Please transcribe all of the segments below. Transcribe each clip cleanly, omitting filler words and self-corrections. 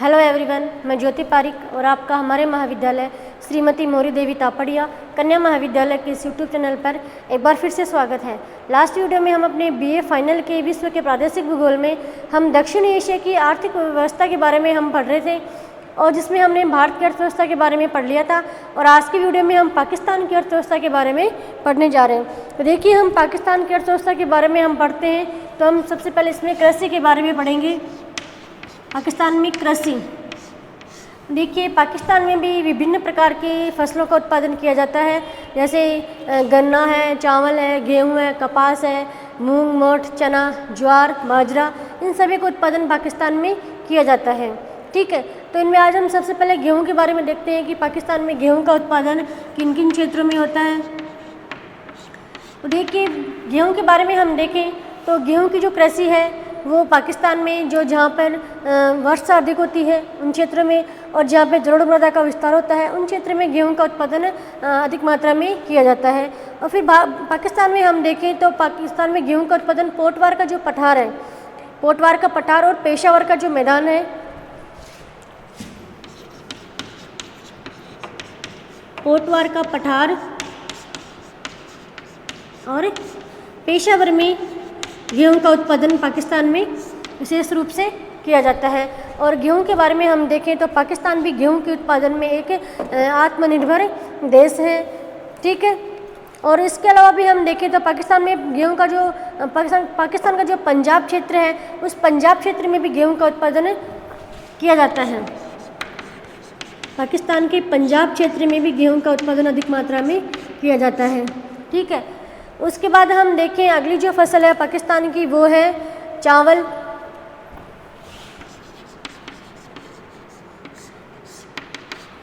Hello everyone, मैं ज्योति पारिक और आपका हमारे महाविद्यालय श्रीमती मोरी देवी तापड़िया कन्या महाविद्यालय के इस यूट्यूब चैनल पर एक बार फिर से स्वागत है। लास्ट वीडियो में हम अपने बीए फाइनल के विश्व के प्रादेशिक भूगोल में हम दक्षिण एशिया की आर्थिक व्यवस्था के बारे में हम पढ़ रहे थे और जिसमें हमने भारत की अर्थव्यवस्था के बारे में पढ़ लिया था। और आज की वीडियो में हम पाकिस्तान की अर्थव्यवस्था के बारे में पढ़ने जा रहे हैं। तो देखिए, हम पाकिस्तान की अर्थव्यवस्था के बारे में हम पढ़ते हैं तो हम सबसे पहले इसमें कृषि के बारे में पढ़ेंगे। पाकिस्तान में कृषि, देखिए पाकिस्तान में भी विभिन्न प्रकार की फसलों का उत्पादन किया जाता है, जैसे गन्ना है, चावल है, गेहूं है, कपास है, मूंग, मोठ, चना, ज्वार, बाजरा, इन सभी का उत्पादन पाकिस्तान में किया जाता है। ठीक है, तो इनमें आज हम सबसे पहले गेहूं के बारे में देखते हैं कि पाकिस्तान में गेहूं का उत्पादन किन किन क्षेत्रों में होता है। तो देखिए, गेहूं के बारे में हम देखें तो गेहूं की जो कृषि है वो पाकिस्तान में जो जहाँ पर वर्षा अधिक होती है उन क्षेत्रों में और जहाँ पे जलोढ़ मृदा का विस्तार होता है उन क्षेत्र में गेहूं का उत्पादन अधिक मात्रा में किया जाता है। और फिर पाकिस्तान में हम देखें तो पाकिस्तान में गेहूं का उत्पादन पोटवार का जो पठार है, पोटवार का पठार और पेशावर का जो मैदान है, पोटवार का पठार और पेशावर में गेहूं का उत्पादन पाकिस्तान में विशेष रूप से किया जाता है। और गेहूं के बारे में हम देखें तो पाकिस्तान भी गेहूं के उत्पादन में एक आत्मनिर्भर देश है। ठीक है, और इसके अलावा भी हम देखें तो पाकिस्तान में गेहूं का जो पाकिस्तान का जो पंजाब क्षेत्र है उस पंजाब क्षेत्र में भी गेहूं का उत्पादन किया जाता है। पाकिस्तान के पंजाब क्षेत्र में भी गेहूं का उत्पादन अधिक मात्रा में किया जाता है। ठीक है, उसके बाद हम देखें अगली जो फसल है पाकिस्तान की वो है चावल।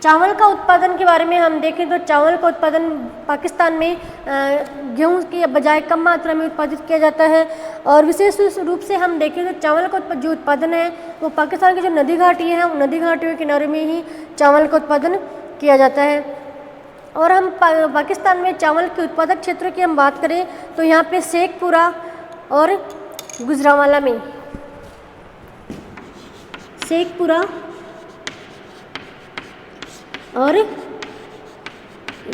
चावल का उत्पादन के बारे में हम देखें तो चावल का उत्पादन पाकिस्तान में गेहूं की बजाय कम मात्रा में उत्पादित किया जाता है। और विशेष रूप से हम देखें तो चावल का जो उत्पादन है वो पाकिस्तान की जो नदी घाटी है उन नदी घाटियों के किनारे में ही चावल का उत्पादन किया जाता है। और हम पाकिस्तान में चावल के उत्पादक क्षेत्रों की हम बात करें तो यहाँ पे शेखपुरा और गुजरांवाला में, शेखपुरा और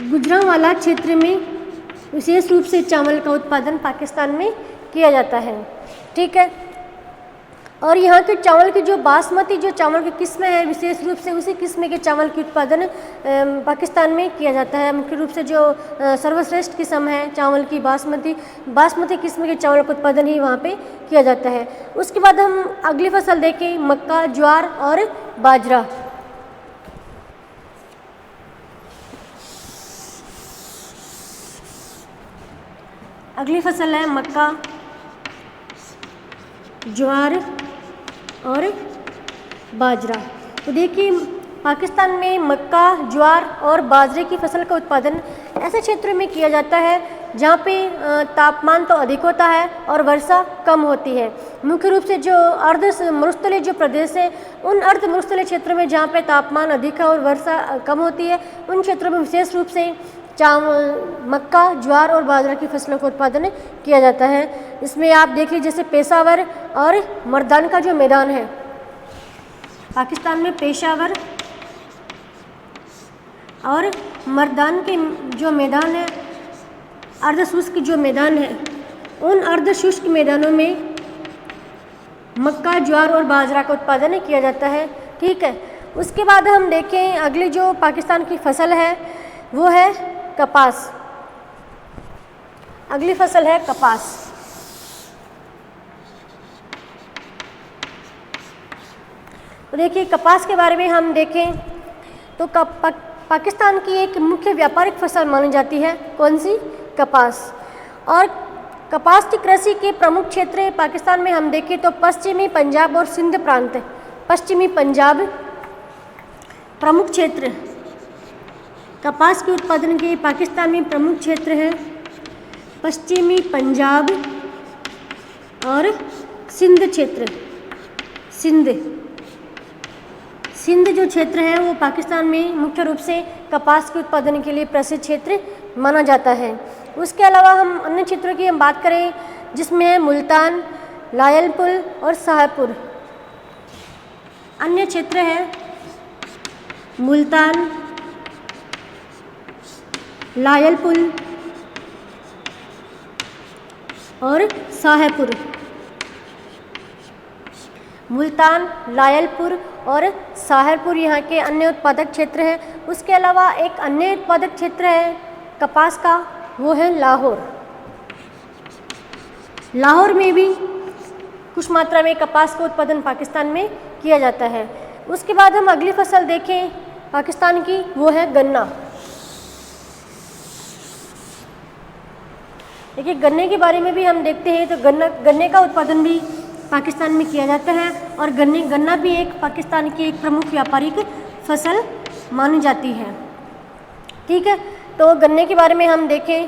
गुजरांवाला क्षेत्र में विशेष रूप से चावल का उत्पादन पाकिस्तान में किया जाता है। ठीक है, और यहाँ के चावल की जो बासमती जो चावल की किस्में हैं विशेष रूप से उसी किस्म के चावल के उत्पादन पाकिस्तान में किया जाता है। मुख्य रूप से जो सर्वश्रेष्ठ किस्म है चावल की बासमती किस्म के चावल का उत्पादन ही वहाँ पे किया जाता है। उसके बाद हम अगली फसल देखें मक्का, ज्वार और बाजरा। अगली फसल है मक्का, ज्वार और बाजरा। तो देखिए पाकिस्तान में मक्का, ज्वार और बाजरे की फसल का उत्पादन ऐसे क्षेत्रों में किया जाता है जहाँ पे तापमान तो अधिक होता है और वर्षा कम होती है। मुख्य रूप से जो अर्ध मरुस्थलीय जो प्रदेश है उन अर्ध मरुस्थलीय क्षेत्रों में जहाँ पे तापमान अधिक है और वर्षा कम होती है उन क्षेत्रों में विशेष रूप से मक्का, ज्वार और बाजरा की फसलों का उत्पादन किया जाता है। इसमें आप देखिए जैसे पेशावर और मर्दान का जो मैदान है, पाकिस्तान में पेशावर और मर्दान के जो मैदान है, अर्धशुष्क जो मैदान है, उन अर्धशुष्क मैदानों में मक्का, ज्वार और बाजरा का उत्पादन किया जाता है। ठीक है, उसके बाद हम देखें अगली जो पाकिस्तान की फसल है वो है कपास। अगली फसल है कपास। तो देखिए कपास के बारे में हम देखें तो पाकिस्तान की एक मुख्य व्यापारिक फसल मानी जाती है। कौन सी? कपास। और कपास की कृषि के प्रमुख क्षेत्र पाकिस्तान में हम देखें तो पश्चिमी पंजाब और सिंध प्रांत। पश्चिमी पंजाब प्रमुख क्षेत्र कपास के उत्पादन के पाकिस्तान में प्रमुख क्षेत्र है पश्चिमी पंजाब और सिंध क्षेत्र। सिंध जो क्षेत्र है वो पाकिस्तान में मुख्य रूप से कपास के उत्पादन के लिए प्रसिद्ध क्षेत्र माना जाता है। उसके अलावा हम अन्य क्षेत्रों की हम बात करें जिसमें है मुल्तान, लायलपुर और शाहपुर। अन्य क्षेत्र है मुल्तान, लायलपुर और शाहपुर। मुल्तान, लायलपुर और शाहपुर यहाँ के अन्य उत्पादक क्षेत्र हैं। उसके अलावा एक अन्य उत्पादक क्षेत्र है कपास का, वो है लाहौर। लाहौर में भी कुछ मात्रा में कपास का उत्पादन पाकिस्तान में किया जाता है। उसके बाद हम अगली फसल देखें पाकिस्तान की, वो है गन्ना। देखिए गन्ने के बारे में भी हम देखते हैं तो गन्ने का उत्पादन भी पाकिस्तान में किया जाता है और गन्ना भी एक पाकिस्तान की एक प्रमुख व्यापारिक फसल मानी जाती है। ठीक है, तो गन्ने के बारे में हम देखें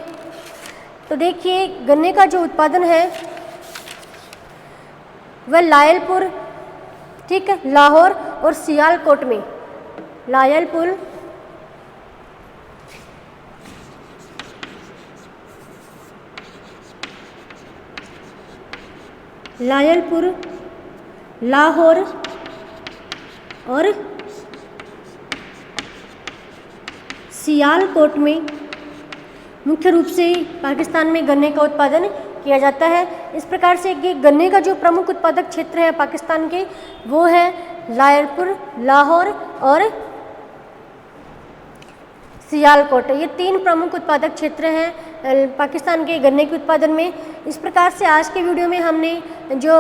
तो देखिए गन्ने का जो उत्पादन है वह लायलपुर, ठीक है, लाहौर और सियालकोट में, लायलपुर, लाहौर और सियालकोट में मुख्य रूप से पाकिस्तान में गन्ने का उत्पादन किया जाता है। इस प्रकार से कि गन्ने का जो प्रमुख उत्पादक क्षेत्र है पाकिस्तान के, वो है लायलपुर, लाहौर और सियालकोट। ये 3 प्रमुख उत्पादक क्षेत्र हैं पाकिस्तान के गन्ने के उत्पादन में। इस प्रकार से आज के वीडियो में हमने जो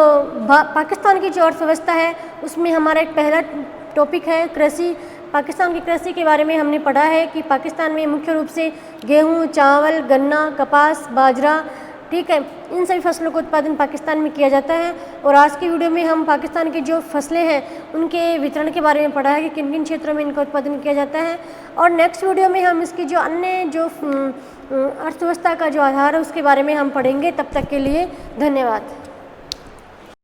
पाकिस्तान की जो अर्थव्यवस्था है उसमें हमारा एक पहला टॉपिक है कृषि। पाकिस्तान की कृषि के बारे में हमने पढ़ा है कि पाकिस्तान में मुख्य रूप से गेहूँ, चावल, गन्ना, कपास, बाजरा, ठीक है, इन सभी फसलों का उत्पादन पाकिस्तान में किया जाता है। और आज की वीडियो में हम पाकिस्तान की जो फसलें हैं उनके वितरण के बारे में पढ़ा है कि किन किन क्षेत्रों में इनका उत्पादन किया जाता है। और नेक्स्ट वीडियो में हम इसकी जो अन्य जो अर्थव्यवस्था का जो आधार है उसके बारे में हम पढ़ेंगे। तब तक के लिए धन्यवाद।